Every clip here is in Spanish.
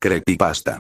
Creepypasta.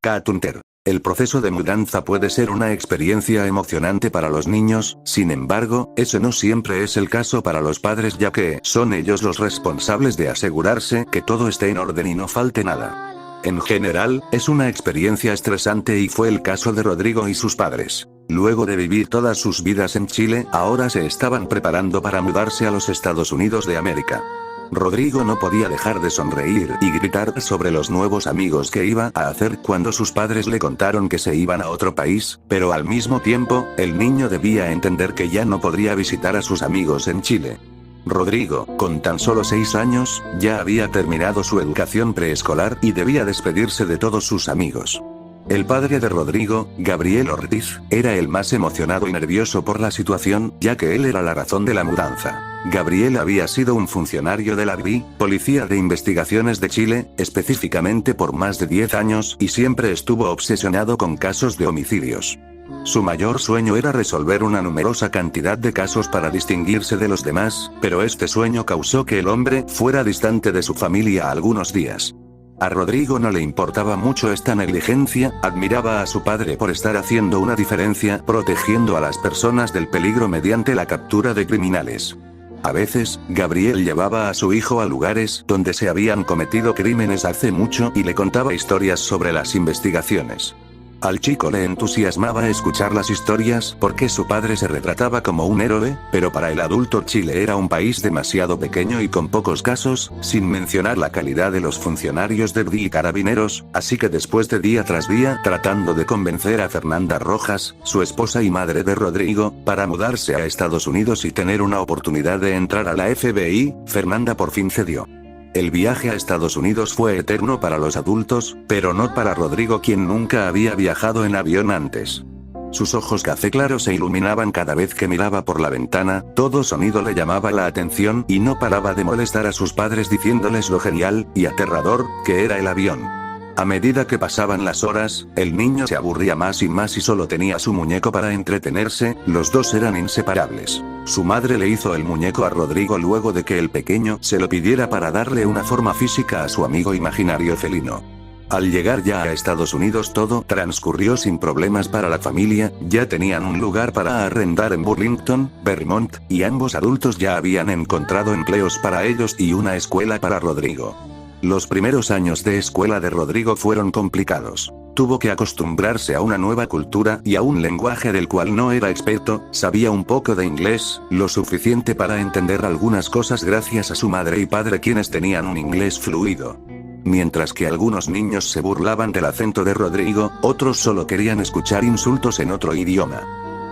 K-Tunter. El proceso de mudanza puede ser una experiencia emocionante para los niños, sin embargo, ese no siempre es el caso para los padres, ya que son ellos los responsables de asegurarse que todo esté en orden y no falte nada. En general, es una experiencia estresante y fue el caso de Rodrigo y sus padres. Luego de vivir todas sus vidas en Chile, ahora se estaban preparando para mudarse a los Estados Unidos de América. Rodrigo no podía dejar de sonreír y gritar sobre los nuevos amigos que iba a hacer cuando sus padres le contaron que se iban a otro país, pero al mismo tiempo, el niño debía entender que ya no podría visitar a sus amigos en Chile. Rodrigo, con tan solo 6 años, ya había terminado su educación preescolar y debía despedirse de todos sus amigos. El padre de Rodrigo, Gabriel Ortiz, era el más emocionado y nervioso por la situación, ya que él era la razón de la mudanza. Gabriel había sido un funcionario de la DI, Policía de Investigaciones de Chile, específicamente por más de 10 años, y siempre estuvo obsesionado con casos de homicidios. Su mayor sueño era resolver una numerosa cantidad de casos para distinguirse de los demás, pero este sueño causó que el hombre fuera distante de su familia algunos días. A Rodrigo no le importaba mucho esta negligencia, admiraba a su padre por estar haciendo una diferencia, protegiendo a las personas del peligro mediante la captura de criminales. A veces, Gabriel llevaba a su hijo a lugares donde se habían cometido crímenes hace mucho y le contaba historias sobre las investigaciones. Al chico le entusiasmaba escuchar las historias porque su padre se retrataba como un héroe, pero para el adulto Chile era un país demasiado pequeño y con pocos casos, sin mencionar la calidad de los funcionarios de DI y carabineros, así que después de día tras día tratando de convencer a Fernanda Rojas, su esposa y madre de Rodrigo, para mudarse a Estados Unidos y tener una oportunidad de entrar a la FBI, Fernanda por fin cedió. El viaje a Estados Unidos fue eterno para los adultos, pero no para Rodrigo, quien nunca había viajado en avión antes. Sus ojos café claro se iluminaban cada vez que miraba por la ventana, todo sonido le llamaba la atención y no paraba de molestar a sus padres diciéndoles lo genial y aterrador que era el avión. A medida que pasaban las horas, el niño se aburría más y solo tenía su muñeco para entretenerse, los dos eran inseparables. Su madre le hizo el muñeco a Rodrigo luego de que el pequeño se lo pidiera para darle una forma física a su amigo imaginario felino. Al llegar ya a Estados Unidos todo transcurrió sin problemas para la familia, ya tenían un lugar para arrendar en Burlington, Vermont, y ambos adultos ya habían encontrado empleos para ellos y una escuela para Rodrigo. Los primeros años de escuela de Rodrigo fueron complicados. Tuvo que acostumbrarse a una nueva cultura y a un lenguaje del cual no era experto, sabía un poco de inglés, lo suficiente para entender algunas cosas gracias a su madre y padre quienes tenían un inglés fluido. Mientras que algunos niños se burlaban del acento de Rodrigo, otros solo querían escuchar insultos en otro idioma.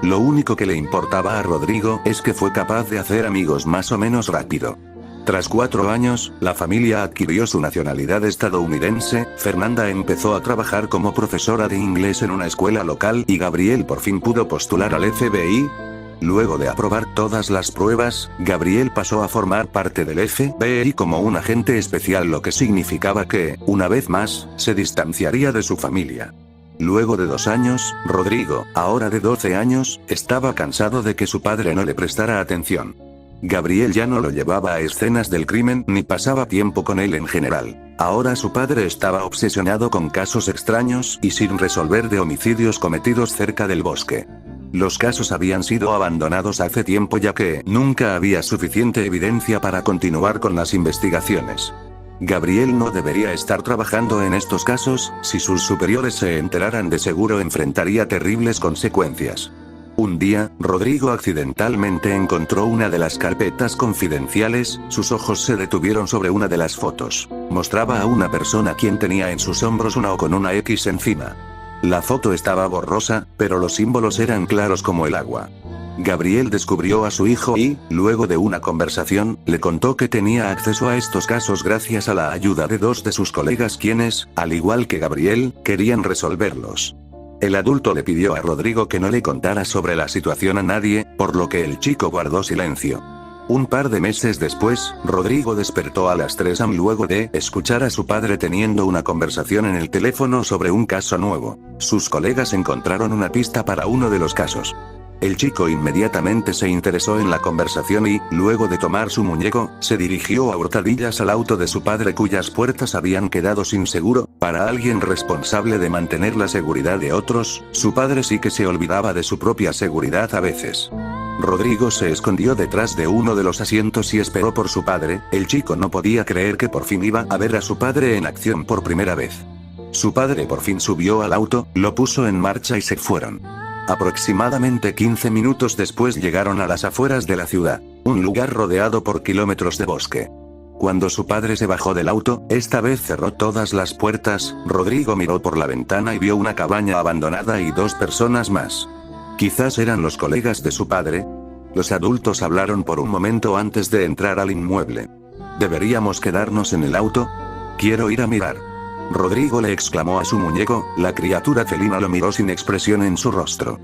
Lo único que le importaba a Rodrigo es que fue capaz de hacer amigos más o menos rápido. Tras 4 años, la familia adquirió su nacionalidad estadounidense, Fernanda empezó a trabajar como profesora de inglés en una escuela local y Gabriel por fin pudo postular al FBI. Luego de aprobar todas las pruebas, Gabriel pasó a formar parte del FBI como un agente especial, lo que significaba que, una vez más, se distanciaría de su familia. Luego de 2 años, Rodrigo, ahora de 12 años, estaba cansado de que su padre no le prestara atención. Gabriel ya no lo llevaba a escenas del crimen ni pasaba tiempo con él en general. Ahora su padre estaba obsesionado con casos extraños y sin resolver de homicidios cometidos cerca del bosque. Los casos habían sido abandonados hace tiempo ya que nunca había suficiente evidencia para continuar con las investigaciones. Gabriel no debería estar trabajando en estos casos, si sus superiores se enteraran de seguro enfrentaría terribles consecuencias. Un día, Rodrigo accidentalmente encontró una de las carpetas confidenciales, sus ojos se detuvieron sobre una de las fotos. Mostraba a una persona quien tenía en sus hombros una O con una X encima. La foto estaba borrosa, pero los símbolos eran claros como el agua. Gabriel descubrió a su hijo y, luego de una conversación, le contó que tenía acceso a estos casos gracias a la ayuda de 2 de sus colegas quienes, al igual que Gabriel, querían resolverlos. El adulto le pidió a Rodrigo que no le contara sobre la situación a nadie, por lo que el chico guardó silencio. Un par de meses después, Rodrigo despertó a las 3 am luego de escuchar a su padre teniendo una conversación en el teléfono sobre un caso nuevo. Sus colegas encontraron una pista para uno de los casos. El chico inmediatamente se interesó en la conversación y, luego de tomar su muñeco, se dirigió a hurtadillas al auto de su padre cuyas puertas habían quedado sin seguro. Para alguien responsable de mantener la seguridad de otros, su padre sí que se olvidaba de su propia seguridad a veces. Rodrigo se escondió detrás de uno de los asientos y esperó por su padre. El chico no podía creer que por fin iba a ver a su padre en acción por primera vez. Su padre por fin subió al auto, lo puso en marcha y se fueron. Aproximadamente 15 minutos después llegaron a las afueras de la ciudad, un lugar rodeado por kilómetros de bosque. Cuando su padre se bajó del auto, esta vez cerró todas las puertas. Rodrigo miró por la ventana y vio una cabaña abandonada y dos personas más. Quizás eran los colegas de su padre. Los adultos hablaron por un momento antes de entrar al inmueble. ¿Deberíamos quedarnos en el auto? Quiero ir a mirar. Rodrigo le exclamó a su muñeco. La criatura felina lo miró sin expresión en su rostro.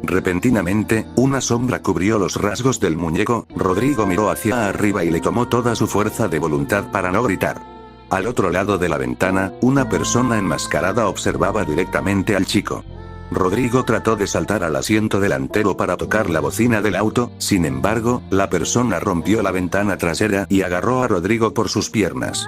Repentinamente, una sombra cubrió los rasgos del muñeco. Rodrigo miró hacia arriba y le tomó toda su fuerza de voluntad para no gritar. Al otro lado de la ventana, una persona enmascarada observaba directamente al chico. Rodrigo trató de saltar al asiento delantero para tocar la bocina del auto. Sin embargo, la persona rompió la ventana trasera y agarró a Rodrigo por sus piernas.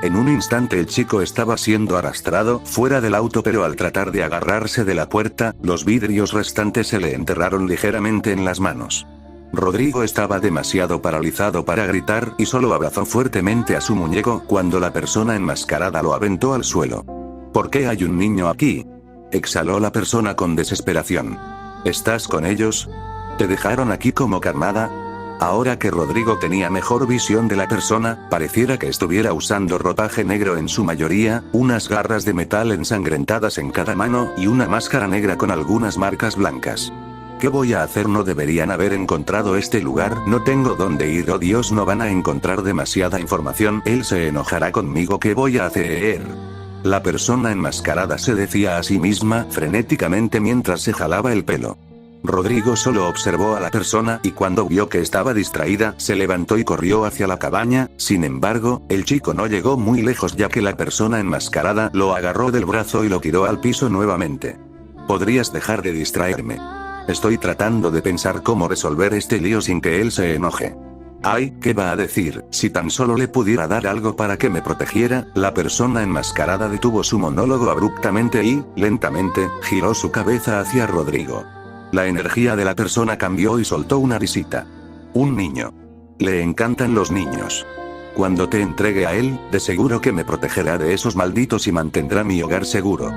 En un instante el chico estaba siendo arrastrado fuera del auto, pero al tratar de agarrarse de la puerta, los vidrios restantes se le enterraron ligeramente en las manos. Rodrigo estaba demasiado paralizado para gritar y solo abrazó fuertemente a su muñeco cuando la persona enmascarada lo aventó al suelo. ¿Por qué hay un niño aquí?, exhaló la persona con desesperación. ¿Estás con ellos? ¿Te dejaron aquí como carnada? Ahora que Rodrigo tenía mejor visión de la persona, pareciera que estuviera usando ropaje negro en su mayoría, unas garras de metal ensangrentadas en cada mano y una máscara negra con algunas marcas blancas. ¿Qué voy a hacer? No deberían haber encontrado este lugar. No tengo dónde ir. Oh Dios, no van a encontrar demasiada información. Él se enojará conmigo. ¿Qué voy a hacer? La persona enmascarada se decía a sí misma frenéticamente mientras se jalaba el pelo. Rodrigo solo observó a la persona y cuando vio que estaba distraída, se levantó y corrió hacia la cabaña. Sin embargo, el chico no llegó muy lejos ya que la persona enmascarada lo agarró del brazo y lo tiró al piso nuevamente. ¿Podrías dejar de distraerme? Estoy tratando de pensar cómo resolver este lío sin que él se enoje. Ay, ¿qué va a decir? Si tan solo le pudiera dar algo para que me protegiera. La persona enmascarada detuvo su monólogo abruptamente y, lentamente, giró su cabeza hacia Rodrigo. La energía de la persona cambió y soltó una risita. Un niño. Le encantan los niños. Cuando te entregue a él, de seguro que me protegerá de esos malditos y mantendrá mi hogar seguro.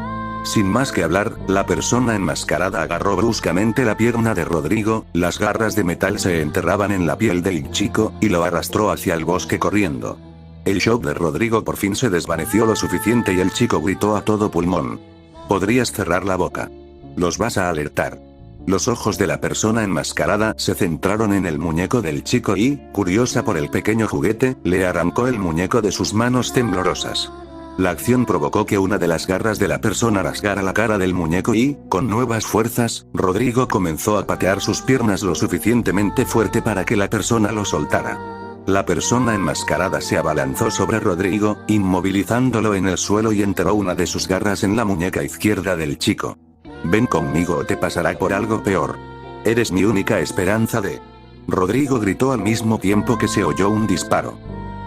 Sin más que hablar, la persona enmascarada agarró bruscamente la pierna de Rodrigo, las garras de metal se enterraban en la piel del chico, y lo arrastró hacia el bosque corriendo. El shock de Rodrigo por fin se desvaneció lo suficiente y el chico gritó a todo pulmón. ¿Podrías cerrar la boca? Los vas a alertar. Los ojos de la persona enmascarada se centraron en el muñeco del chico y, curiosa por el pequeño juguete, le arrancó el muñeco de sus manos temblorosas. La acción provocó que una de las garras de la persona rasgara la cara del muñeco y, con nuevas fuerzas, Rodrigo comenzó a patear sus piernas lo suficientemente fuerte para que la persona lo soltara. La persona enmascarada se abalanzó sobre Rodrigo, inmovilizándolo en el suelo y enterró una de sus garras en la muñeca izquierda del chico. Ven conmigo o te pasará por algo peor. Eres mi única esperanza de... Rodrigo gritó al mismo tiempo que se oyó un disparo.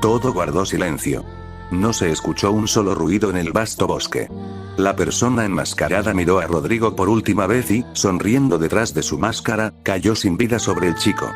Todo guardó silencio. No se escuchó un solo ruido en el vasto bosque. La persona enmascarada miró a Rodrigo por última vez y, sonriendo detrás de su máscara, cayó sin vida sobre el chico.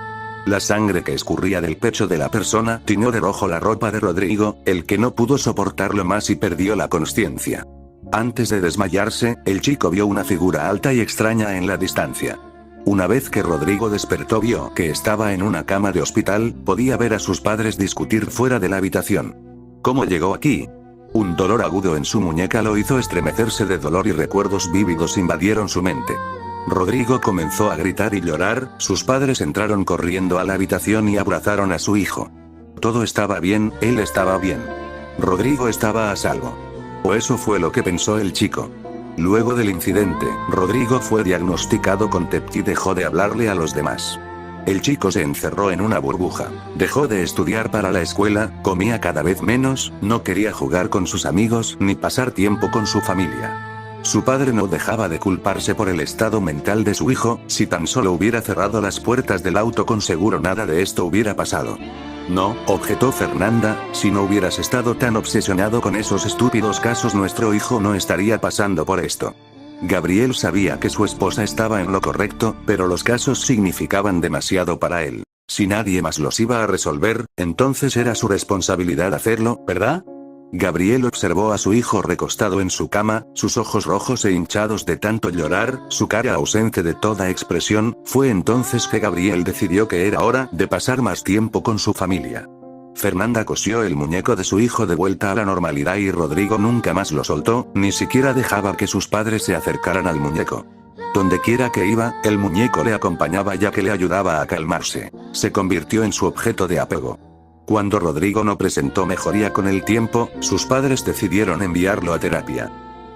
La sangre que escurría del pecho de la persona tiñó de rojo la ropa de Rodrigo, el que no pudo soportarlo más y perdió la consciencia. Antes de desmayarse, el chico vio una figura alta y extraña en la distancia. Una vez que Rodrigo despertó vio que estaba en una cama de hospital, podía ver a sus padres discutir fuera de la habitación. ¿Cómo llegó aquí? Un dolor agudo en su muñeca lo hizo estremecerse de dolor y recuerdos vívidos invadieron su mente. Rodrigo comenzó a gritar y llorar, sus padres entraron corriendo a la habitación y abrazaron a su hijo. Todo estaba bien, él estaba bien. Rodrigo estaba a salvo. O eso fue lo que pensó el chico. Luego del incidente, Rodrigo fue diagnosticado con TEP y dejó de hablarle a los demás. El chico se encerró en una burbuja, dejó de estudiar para la escuela, comía cada vez menos, no quería jugar con sus amigos ni pasar tiempo con su familia. Su padre no dejaba de culparse por el estado mental de su hijo, si tan solo hubiera cerrado las puertas del auto con seguro nada de esto hubiera pasado. No, objetó Fernanda, si no hubieras estado tan obsesionado con esos estúpidos casos nuestro hijo no estaría pasando por esto. Gabriel sabía que su esposa estaba en lo correcto, pero los casos significaban demasiado para él. Si nadie más los iba a resolver, entonces era su responsabilidad hacerlo, ¿verdad? Gabriel observó a su hijo recostado en su cama, sus ojos rojos e hinchados de tanto llorar, su cara ausente de toda expresión. Fue entonces que Gabriel decidió que era hora de pasar más tiempo con su familia. Fernanda cosió el muñeco de su hijo de vuelta a la normalidad y Rodrigo nunca más lo soltó, ni siquiera dejaba que sus padres se acercaran al muñeco. Dondequiera que iba, el muñeco le acompañaba ya que le ayudaba a calmarse. Se convirtió en su objeto de apego. Cuando Rodrigo no presentó mejoría con el tiempo, sus padres decidieron enviarlo a terapia.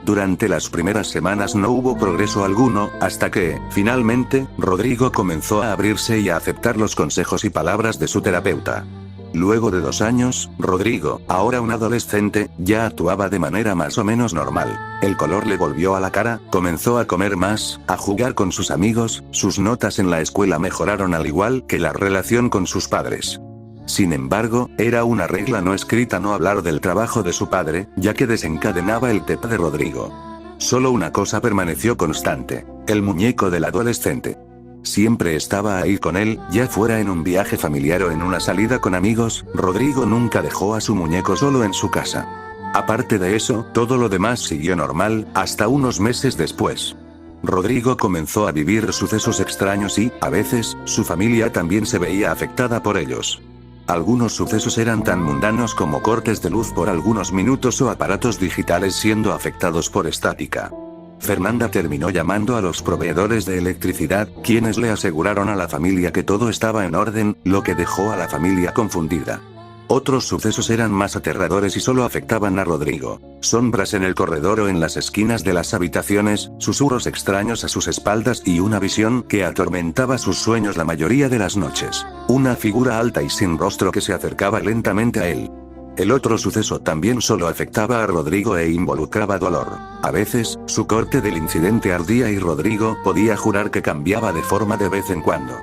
Durante las primeras semanas no hubo progreso alguno, hasta que, finalmente, Rodrigo comenzó a abrirse y a aceptar los consejos y palabras de su terapeuta. Luego de 2 años, Rodrigo, ahora un adolescente, ya actuaba de manera más o menos normal. El color le volvió a la cara, comenzó a comer más, a jugar con sus amigos, sus notas en la escuela mejoraron al igual que la relación con sus padres. Sin embargo, era una regla no escrita no hablar del trabajo de su padre, ya que desencadenaba el TEP de Rodrigo. Solo una cosa permaneció constante: el muñeco del adolescente. Siempre estaba ahí con él, ya fuera en un viaje familiar o en una salida con amigos. Rodrigo nunca dejó a su muñeco solo en su casa. Aparte de eso, todo lo demás siguió normal, hasta unos meses después. Rodrigo comenzó a vivir sucesos extraños y, a veces, su familia también se veía afectada por ellos. Algunos sucesos eran tan mundanos como cortes de luz por algunos minutos o aparatos digitales siendo afectados por estática. Fernanda terminó llamando a los proveedores de electricidad, quienes le aseguraron a la familia que todo estaba en orden, lo que dejó a la familia confundida. Otros sucesos eran más aterradores y solo afectaban a Rodrigo. Sombras en el corredor o en las esquinas de las habitaciones, susurros extraños a sus espaldas y una visión que atormentaba sus sueños la mayoría de las noches. Una figura alta y sin rostro que se acercaba lentamente a él. El otro suceso también solo afectaba a Rodrigo e involucraba dolor. A veces, su corte del incidente ardía y Rodrigo podía jurar que cambiaba de forma de vez en cuando.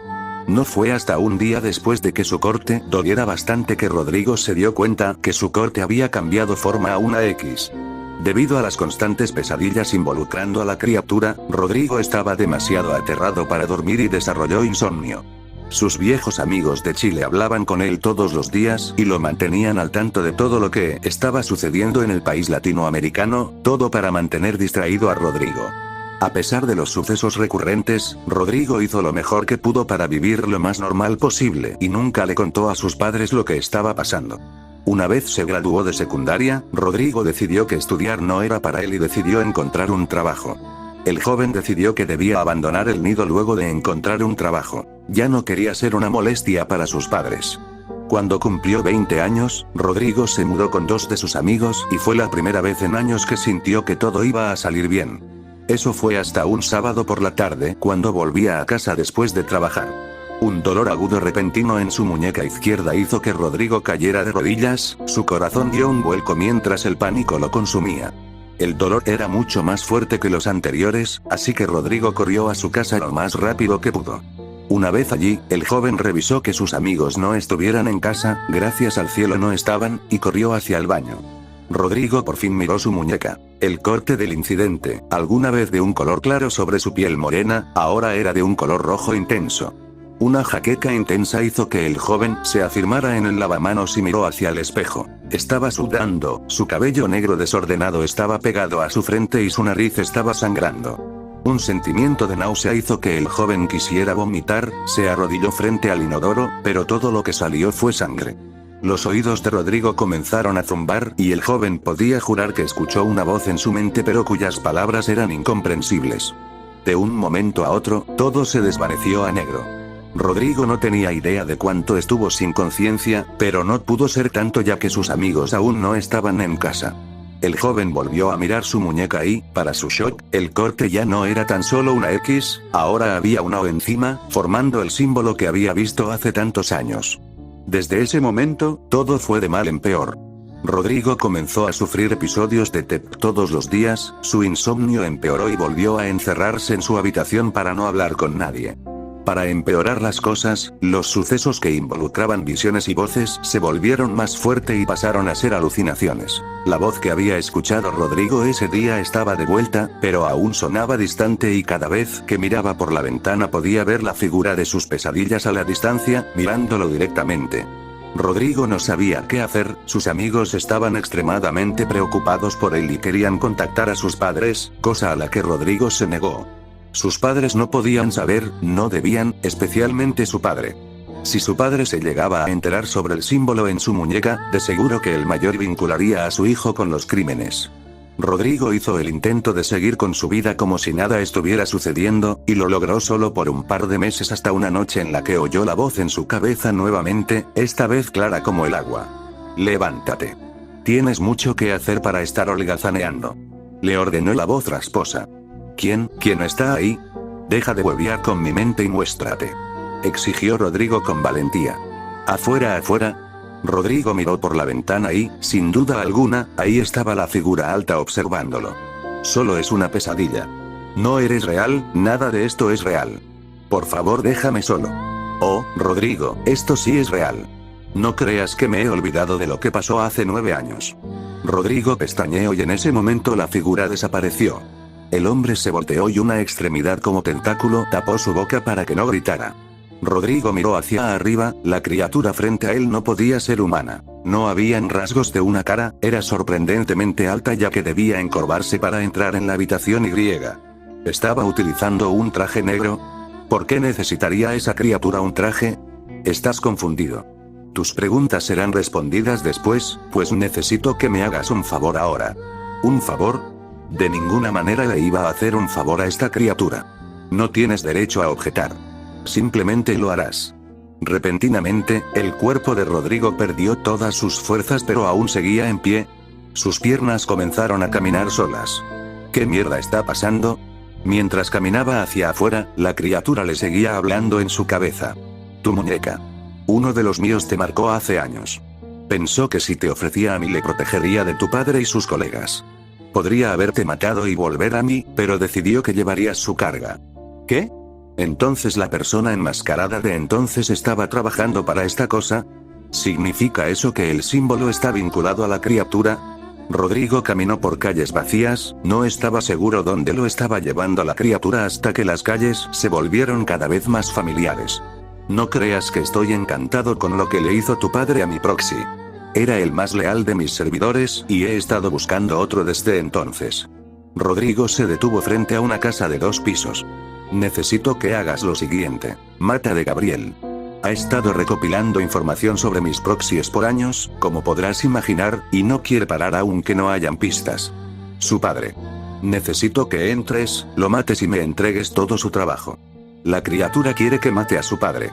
No fue hasta un día después de que su corte doliera bastante que Rodrigo se dio cuenta que su corte había cambiado forma a una X. Debido a las constantes pesadillas involucrando a la criatura, Rodrigo estaba demasiado aterrado para dormir y desarrolló insomnio. Sus viejos amigos de Chile hablaban con él todos los días y lo mantenían al tanto de todo lo que estaba sucediendo en el país latinoamericano, todo para mantener distraído a Rodrigo. A pesar de los sucesos recurrentes, Rodrigo hizo lo mejor que pudo para vivir lo más normal posible y nunca le contó a sus padres lo que estaba pasando. Una vez se graduó de secundaria, Rodrigo decidió que estudiar no era para él y decidió encontrar un trabajo. El joven decidió que debía abandonar el nido luego de encontrar un trabajo. Ya no quería ser una molestia para sus padres. Cuando cumplió 20 años, Rodrigo se mudó con 2 de sus amigos y fue la primera vez en años que sintió que todo iba a salir bien. Eso fue hasta un sábado por la tarde cuando volvía a casa después de trabajar. Un dolor agudo repentino en su muñeca izquierda hizo que Rodrigo cayera de rodillas, su corazón dio un vuelco mientras el pánico lo consumía. El dolor era mucho más fuerte que los anteriores, así que Rodrigo corrió a su casa lo más rápido que pudo. Una vez allí, el joven revisó que sus amigos no estuvieran en casa, gracias al cielo no estaban, y corrió hacia el baño. Rodrigo por fin miró su muñeca. El corte del incidente, alguna vez de un color claro sobre su piel morena, ahora era de un color rojo intenso. Una jaqueca intensa hizo que el joven se afirmara en el lavamanos y miró hacia el espejo. Estaba sudando, su cabello negro desordenado estaba pegado a su frente y su nariz estaba sangrando. Un sentimiento de náusea hizo que el joven quisiera vomitar, se arrodilló frente al inodoro, pero todo lo que salió fue sangre. Los oídos de Rodrigo comenzaron a zumbar y el joven podía jurar que escuchó una voz en su mente pero cuyas palabras eran incomprensibles. De un momento a otro, todo se desvaneció a negro. Rodrigo no tenía idea de cuánto estuvo sin conciencia, pero no pudo ser tanto ya que sus amigos aún no estaban en casa. El joven volvió a mirar su muñeca y, para su shock, el corte ya no era tan solo una X, ahora había una O encima, formando el símbolo que había visto hace tantos años. Desde ese momento, todo fue de mal en peor. Rodrigo comenzó a sufrir episodios de TEP todos los días, su insomnio empeoró y volvió a encerrarse en su habitación para no hablar con nadie. Para empeorar las cosas, los sucesos que involucraban visiones y voces se volvieron más fuertes y pasaron a ser alucinaciones. La voz que había escuchado Rodrigo ese día estaba de vuelta, pero aún sonaba distante y cada vez que miraba por la ventana podía ver la figura de sus pesadillas a la distancia, mirándolo directamente. Rodrigo no sabía qué hacer, sus amigos estaban extremadamente preocupados por él y querían contactar a sus padres, cosa a la que Rodrigo se negó. Sus padres no podían saber, no debían, especialmente su padre. Si su padre se llegaba a enterar sobre el símbolo en su muñeca, de seguro que el mayor vincularía a su hijo con los crímenes. Rodrigo hizo el intento de seguir con su vida como si nada estuviera sucediendo, y lo logró solo por un par de meses hasta una noche en la que oyó la voz en su cabeza nuevamente, esta vez clara como el agua. «Levántate. Tienes mucho que hacer para estar holgazaneando», le ordenó la voz rasposa. ¿Quién está ahí? Deja de huevear con mi mente y muéstrate», exigió Rodrigo con valentía. «Afuera. Rodrigo miró por la ventana y, sin duda alguna, ahí estaba la figura alta observándolo. «Solo es una pesadilla. No eres real, nada de esto es real. Por favor, déjame solo». «Oh, Rodrigo, esto sí es real. No creas que me he olvidado de lo que pasó hace 9 años». Rodrigo pestañeó y en ese momento la figura desapareció. El hombre se volteó y una extremidad como tentáculo tapó su boca para que no gritara. Rodrigo miró hacia arriba, la criatura frente a él no podía ser humana. No habían rasgos de una cara, era sorprendentemente alta ya que debía encorvarse para entrar en la habitación y. ¿Estaba utilizando un traje negro? ¿Por qué necesitaría esa criatura un traje? Estás confundido. Tus preguntas serán respondidas después, pues necesito que me hagas un favor ahora. ¿Un favor? De ninguna manera le iba a hacer un favor a esta criatura. No tienes derecho a objetar. Simplemente lo harás. Repentinamente, el cuerpo de Rodrigo perdió todas sus fuerzas pero aún seguía en pie. Sus piernas comenzaron a caminar solas. ¿Qué mierda está pasando? Mientras caminaba hacia afuera, la criatura le seguía hablando en su cabeza. Tu muñeca. Uno de los míos te marcó hace años. Pensó que si te ofrecía a mí le protegería de tu padre y sus colegas. Podría haberte matado y volver a mí, pero decidió que llevarías su carga. ¿Qué? ¿Entonces la persona enmascarada de entonces estaba trabajando para esta cosa? ¿Significa eso que el símbolo está vinculado a la criatura? Rodrigo caminó por calles vacías, no estaba seguro dónde lo estaba llevando la criatura hasta que las calles se volvieron cada vez más familiares. No creas que estoy encantado con lo que le hizo tu padre a mi proxy. Era el más leal de mis servidores, y he estado buscando otro desde entonces. Rodrigo se detuvo frente a una casa de 2 pisos. Necesito que hagas lo siguiente. Mata a Gabriel. Ha estado recopilando información sobre mis proxies por años, como podrás imaginar, y no quiere parar aunque no hayan pistas. Su padre. Necesito que entres, lo mates y me entregues todo su trabajo. La criatura quiere que mate a su padre.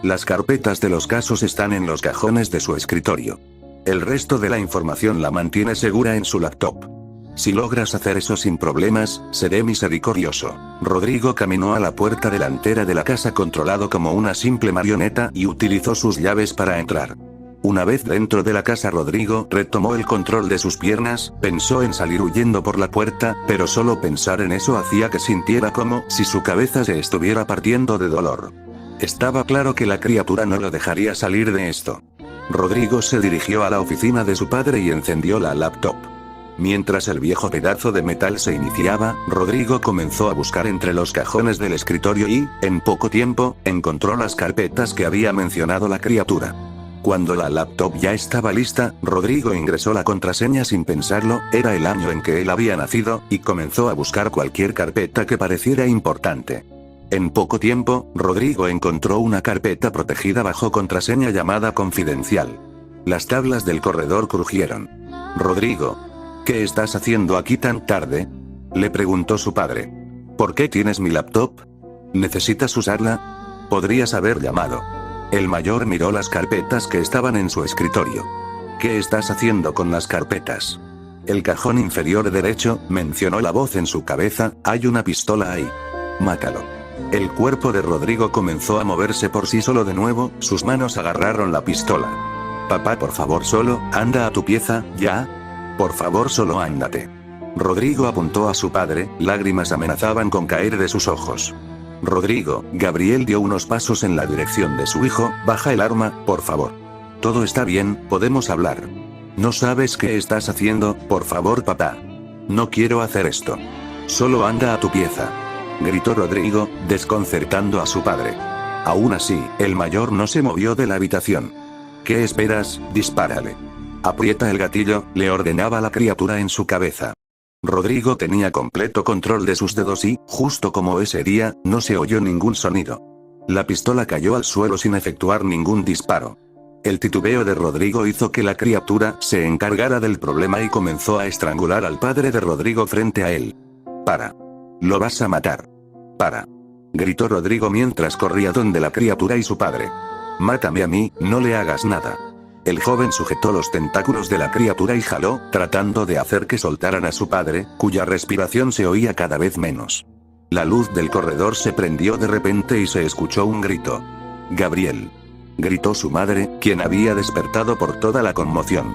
Las carpetas de los casos están en los cajones de su escritorio. El resto de la información la mantiene segura en su laptop. Si logras hacer eso sin problemas, seré misericordioso. Rodrigo caminó a la puerta delantera de la casa controlado como una simple marioneta y utilizó sus llaves para entrar. Una vez dentro de la casa Rodrigo retomó el control de sus piernas, pensó en salir huyendo por la puerta, pero solo pensar en eso hacía que sintiera como si su cabeza se estuviera partiendo de dolor. Estaba claro que la criatura no lo dejaría salir de esto. Rodrigo se dirigió a la oficina de su padre y encendió la laptop. Mientras el viejo pedazo de metal se iniciaba, Rodrigo comenzó a buscar entre los cajones del escritorio y, en poco tiempo, encontró las carpetas que había mencionado la criatura. Cuando la laptop ya estaba lista, Rodrigo ingresó la contraseña sin pensarlo, era el año en que él había nacido, y comenzó a buscar cualquier carpeta que pareciera importante. En poco tiempo, Rodrigo encontró una carpeta protegida bajo contraseña llamada confidencial. Las tablas del corredor crujieron. Rodrigo. ¿Qué estás haciendo aquí tan tarde? Le preguntó su padre. ¿Por qué tienes mi laptop? ¿Necesitas usarla? Podrías haber llamado. El mayor miró las carpetas que estaban en su escritorio. ¿Qué estás haciendo con las carpetas? El cajón inferior derecho, mencionó la voz en su cabeza, hay una pistola ahí. Mátalo. El cuerpo de Rodrigo comenzó a moverse por sí solo de nuevo, sus manos agarraron la pistola. Papá, por favor, solo, anda a tu pieza, ¿ya? Por favor, solo ándate. Rodrigo apuntó a su padre, lágrimas amenazaban con caer de sus ojos. Rodrigo, Gabriel dio unos pasos en la dirección de su hijo, baja el arma, por favor. Todo está bien, podemos hablar. ¿No sabes qué estás haciendo? Por favor, papá. No quiero hacer esto. Solo anda a tu pieza. Gritó Rodrigo, desconcertando a su padre. Aún así, el mayor no se movió de la habitación. ¿Qué esperas? Dispárale. Aprieta el gatillo, le ordenaba la criatura en su cabeza. Rodrigo tenía completo control de sus dedos y, justo como ese día, no se oyó ningún sonido. La pistola cayó al suelo sin efectuar ningún disparo. El titubeo de Rodrigo hizo que la criatura se encargara del problema y comenzó a estrangular al padre de Rodrigo frente a él. «Para. Lo vas a matar. Para», gritó Rodrigo mientras corría donde la criatura y su padre. «Mátame a mí, no le hagas nada». El joven sujetó los tentáculos de la criatura y jaló, tratando de hacer que soltaran a su padre, cuya respiración se oía cada vez menos. La luz del corredor se prendió de repente y se escuchó un grito. «Gabriel», gritó su madre, quien había despertado por toda la conmoción.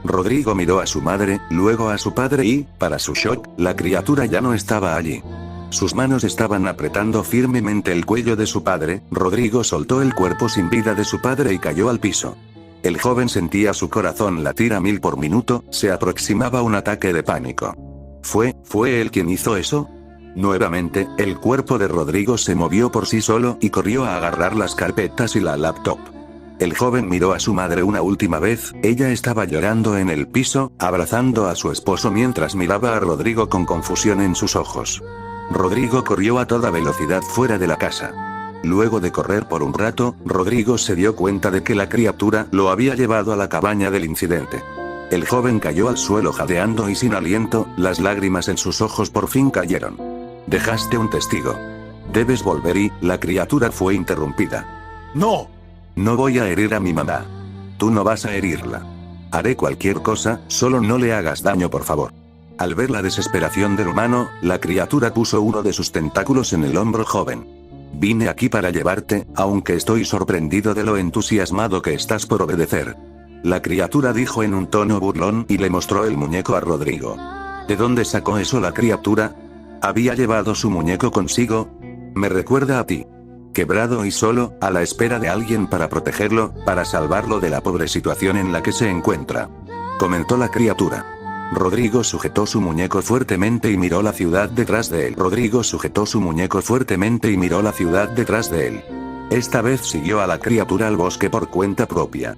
Rodrigo miró a su madre, luego a su padre y, para su shock, la criatura ya no estaba allí. Sus manos estaban apretando firmemente el cuello de su padre. Rodrigo soltó el cuerpo sin vida de su padre y cayó al piso. El joven sentía su corazón latir a 1000 por minuto, se aproximaba un ataque de pánico. ¿Fue él quien hizo eso? Nuevamente, el cuerpo de Rodrigo se movió por sí solo y corrió a agarrar las carpetas y la laptop. El joven miró a su madre una última vez, ella estaba llorando en el piso, abrazando a su esposo mientras miraba a Rodrigo con confusión en sus ojos. Rodrigo corrió a toda velocidad fuera de la casa. Luego de correr por un rato, Rodrigo se dio cuenta de que la criatura lo había llevado a la cabaña del incidente. El joven cayó al suelo jadeando y sin aliento, las lágrimas en sus ojos por fin cayeron. «Dejaste un testigo. Debes volver» y la criatura fue interrumpida. «No. No voy a herir a mi mamá. Tú no vas a herirla. Haré cualquier cosa, solo no le hagas daño, por favor». Al ver la desesperación del humano, la criatura puso uno de sus tentáculos en el hombro joven. «Vine aquí para llevarte, aunque estoy sorprendido de lo entusiasmado que estás por obedecer», la criatura dijo en un tono burlón y le mostró el muñeco a Rodrigo. ¿De dónde sacó eso la criatura? ¿Había llevado su muñeco consigo? Me recuerda a ti. Quebrado y solo, a la espera de alguien para protegerlo, para salvarlo de la pobre situación en la que se encuentra, comentó la criatura. Rodrigo sujetó su muñeco fuertemente y miró la ciudad detrás de él. Rodrigo sujetó su muñeco fuertemente y miró la ciudad detrás de él. Esta vez siguió a la criatura al bosque por cuenta propia.